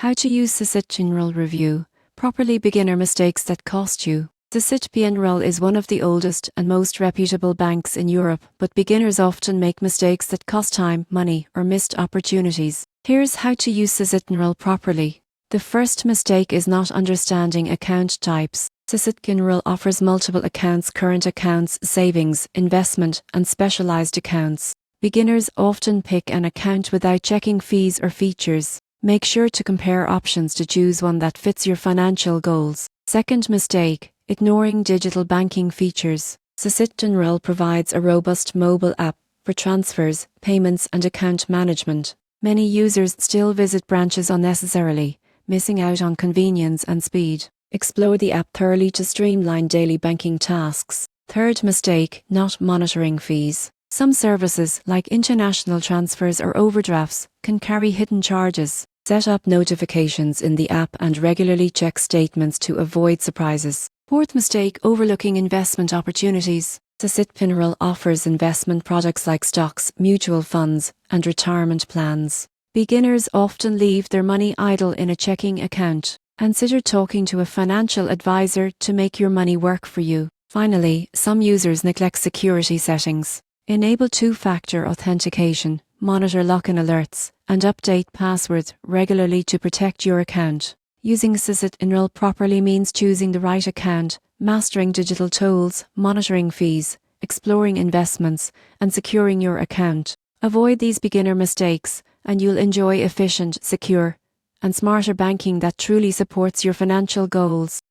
How to use Société Générale Review. Properly beginner mistakes that cost you. Société Générale is one of the oldest and most reputable banks in Europe, but beginners often make mistakes that cost time, money, or missed opportunities. Here's how to use Société Générale properly. The first mistake is not understanding account types. Société Générale offers multiple accounts: current accounts, savings, investment, and specialized accounts. Beginners often pick an account without checking fees or features. Make sure to compare options to choose one that fits your financial goals. Second mistake, ignoring digital banking features. Société Générale provides a robust mobile app for transfers, payments, and account management. Many users still visit branches unnecessarily, missing out on convenience and speed. Explore the app thoroughly to streamline daily banking tasks. Third mistake, not monitoring fees. Some services, like international transfers or overdrafts, can carry hidden charges. Set up notifications in the app and regularly check statements to avoid surprises. Fourth mistake, overlooking investment opportunities. Société Générale offers investment products like stocks, mutual funds, and retirement plans. Beginners often leave their money idle in a checking account. Consider talking to a financial advisor to make your money work for you. Finally, some users neglect security settings. Enable two-factor authentication, monitor lock-in alerts, and update passwords regularly to protect your account. Using Société Générale properly means choosing the right account, mastering digital tools, monitoring fees, exploring investments, and securing your account. Avoid these beginner mistakes, and you'll enjoy efficient, secure, and smarter banking that truly supports your financial goals.